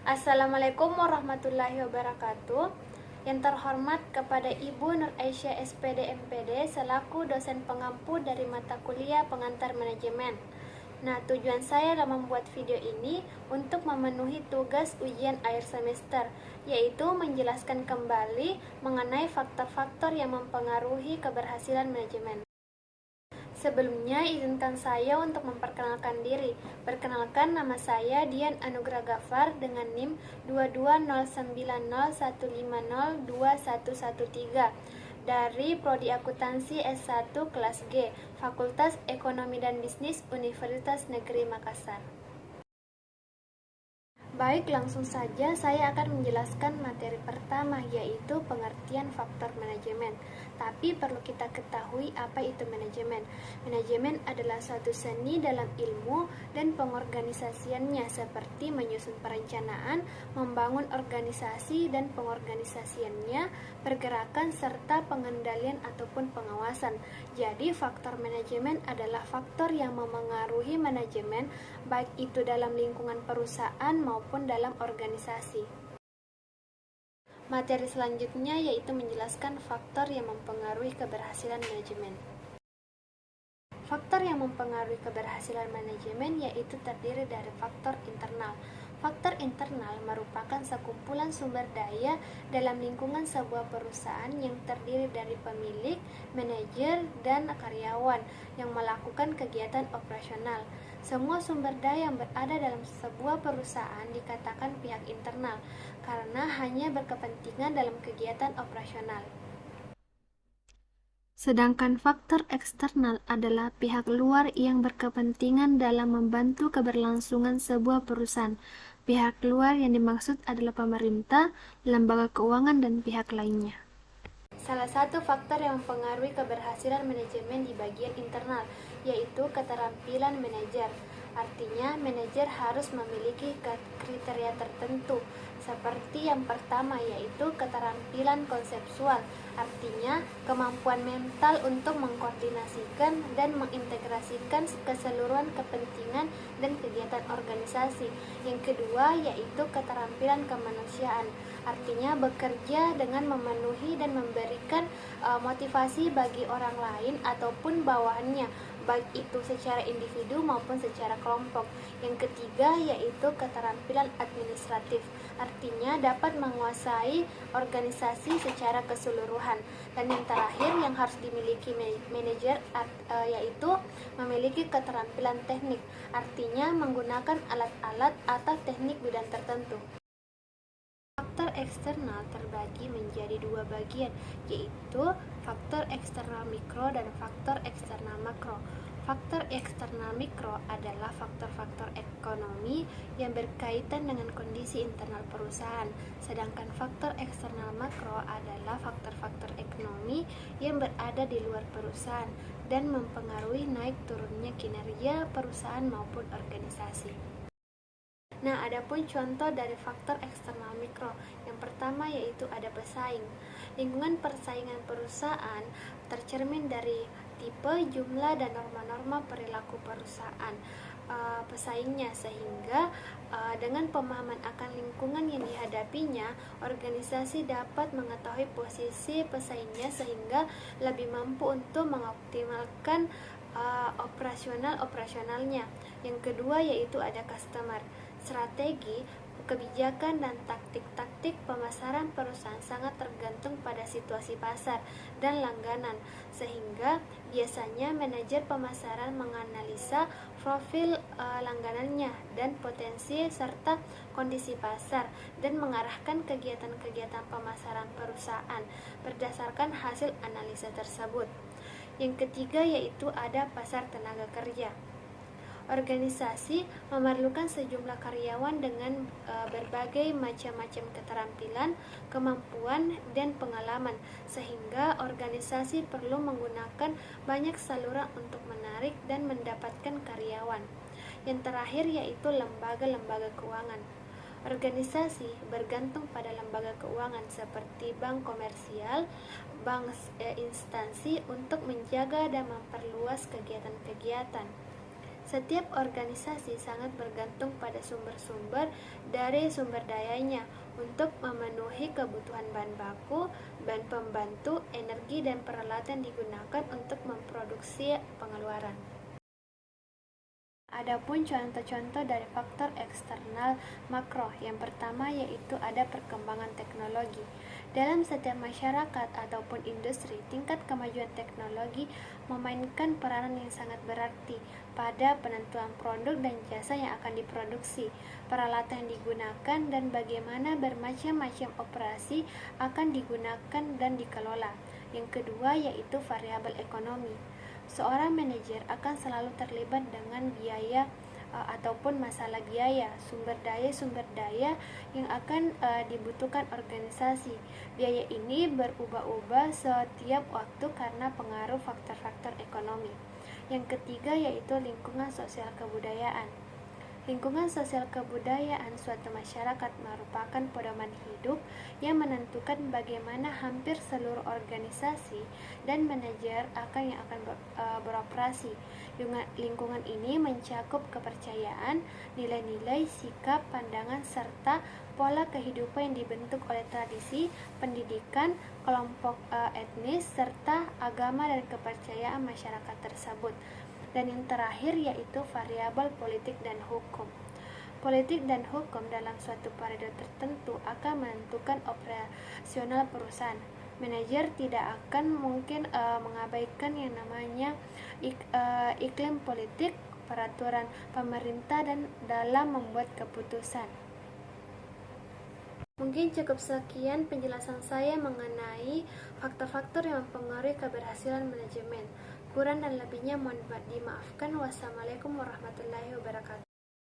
Assalamualaikum warahmatullahi wabarakatuh. Yang terhormat kepada Ibu Nur Aisyah SPD MPD selaku dosen pengampu dari mata kuliah pengantar manajemen. Nah, tujuan saya dalam membuat video ini untuk memenuhi tugas ujian akhir semester, yaitu menjelaskan kembali mengenai faktor-faktor yang mempengaruhi keberhasilan manajemen. Sebelumnya, izinkan saya untuk memperkenalkan diri. Perkenalkan, nama saya Dian Anugrah Gafar dengan NIM 220901502113 dari Prodi Akuntansi S1 kelas G, Fakultas Ekonomi dan Bisnis Universitas Negeri Makassar. Baik, langsung saja saya akan menjelaskan materi pertama, yaitu pengertian faktor manajemen. Tapi perlu kita ketahui apa itu manajemen. Manajemen adalah suatu seni dalam ilmu dan pengorganisasiannya, seperti menyusun perencanaan, membangun organisasi dan pengorganisasiannya, pergerakan serta pengendalian ataupun pengawasan. Jadi faktor manajemen adalah faktor yang memengaruhi manajemen, baik itu dalam lingkungan perusahaan maupun dalam organisasi. Materi selanjutnya yaitu menjelaskan faktor yang mempengaruhi keberhasilan manajemen. Faktor yang mempengaruhi keberhasilan manajemen yaitu terdiri dari faktor internal. Faktor internal merupakan sekumpulan sumber daya dalam lingkungan sebuah perusahaan yang terdiri dari pemilik, manajer, dan karyawan yang melakukan kegiatan operasional. Semua sumber daya yang berada dalam sebuah perusahaan dikatakan pihak internal karena hanya berkepentingan dalam kegiatan operasional. Sedangkan faktor eksternal adalah pihak luar yang berkepentingan dalam membantu keberlangsungan sebuah perusahaan. Pihak luar yang dimaksud adalah pemerintah, lembaga keuangan, dan pihak lainnya. Salah satu faktor yang mempengaruhi keberhasilan manajemen di bagian internal, yaitu keterampilan manajer. Artinya, manajer harus memiliki kriteria tertentu, seperti yang pertama yaitu keterampilan konseptual, artinya kemampuan mental untuk mengkoordinasikan dan mengintegrasikan keseluruhan kepentingan dan kegiatan organisasi. Yang kedua yaitu keterampilan kemanusiaan, artinya bekerja dengan memenuhi dan memberikan motivasi bagi orang lain ataupun bawahannya, baik itu secara individu maupun secara kelompok. Yang ketiga yaitu keterampilan administratif, artinya dapat menguasai organisasi secara keseluruhan. Dan yang terakhir yang harus dimiliki manajer yaitu memiliki keterampilan teknik, artinya menggunakan alat-alat atau teknik bidang tertentu. Faktor eksternal terbagi menjadi dua bagian, yaitu faktor eksternal mikro dan faktor eksternal makro. Faktor eksternal mikro adalah faktor-faktor ekonomi yang berkaitan dengan kondisi internal perusahaan, sedangkan faktor eksternal makro adalah faktor-faktor ekonomi yang berada di luar perusahaan dan mempengaruhi naik turunnya kinerja perusahaan maupun organisasi. Nah, adapun contoh dari faktor eksternal mikro. Yang pertama yaitu ada pesaing. Lingkungan persaingan perusahaan tercermin dari tipe, jumlah, dan norma-norma perilaku perusahaan pesaingnya, sehingga dengan pemahaman akan lingkungan yang dihadapinya, organisasi dapat mengetahui posisi pesaingnya sehingga lebih mampu untuk mengoptimalkan operasionalnya. Yang kedua yaitu ada customer. Strategi, kebijakan, dan taktik-taktik pemasaran perusahaan sangat tergantung pada situasi pasar dan langganan, sehingga biasanya manajer pemasaran menganalisa profil langganannya dan potensi serta kondisi pasar dan mengarahkan kegiatan-kegiatan pemasaran perusahaan berdasarkan hasil analisa tersebut. Yang ketiga yaitu ada pasar tenaga kerja. Organisasi memerlukan sejumlah karyawan dengan berbagai macam-macam keterampilan, kemampuan, dan pengalaman, sehingga organisasi perlu menggunakan banyak saluran untuk menarik dan mendapatkan karyawan. Yang terakhir yaitu lembaga-lembaga keuangan. Organisasi bergantung pada lembaga keuangan seperti bank komersial, bank instansi untuk menjaga dan memperluas kegiatan-kegiatan. Setiap organisasi sangat bergantung pada sumber-sumber dari sumber dayanya untuk memenuhi kebutuhan bahan baku, bahan pembantu, energi, dan peralatan digunakan untuk memproduksi pengeluaran. Adapun contoh-contoh dari faktor eksternal makro, yang pertama yaitu ada perkembangan teknologi. Dalam setiap masyarakat ataupun industri, tingkat kemajuan teknologi memainkan peranan yang sangat berarti pada penentuan produk dan jasa yang akan diproduksi, peralatan yang digunakan, dan bagaimana bermacam-macam operasi akan digunakan dan dikelola. Yang kedua yaitu variabel ekonomi. Seorang manajer akan selalu terlibat dengan biaya ataupun masalah biaya, sumber daya yang akan dibutuhkan organisasi. Biaya ini berubah-ubah setiap waktu karena pengaruh faktor-faktor ekonomi. Yang ketiga yaitu lingkungan sosial kebudayaan. Lingkungan sosial kebudayaan suatu masyarakat merupakan pedoman hidup yang menentukan bagaimana hampir seluruh organisasi dan manajer yang akan beroperasi. Lingkungan ini mencakup kepercayaan, nilai-nilai, sikap, pandangan, serta pola kehidupan yang dibentuk oleh tradisi, pendidikan, kelompok etnis, serta agama dan kepercayaan masyarakat tersebut. Dan yang terakhir yaitu variabel politik dan hukum. Politik dan hukum dalam suatu periode tertentu akan menentukan operasional perusahaan. Manajer tidak akan mungkin mengabaikan yang namanya iklim politik, peraturan pemerintah dan dalam membuat keputusan. Mungkin cukup sekian penjelasan saya mengenai faktor-faktor yang mempengaruhi keberhasilan manajemen. Kurang dan lebihnya mohon dimaafkan. Wassalamualaikum warahmatullahi wabarakatuh.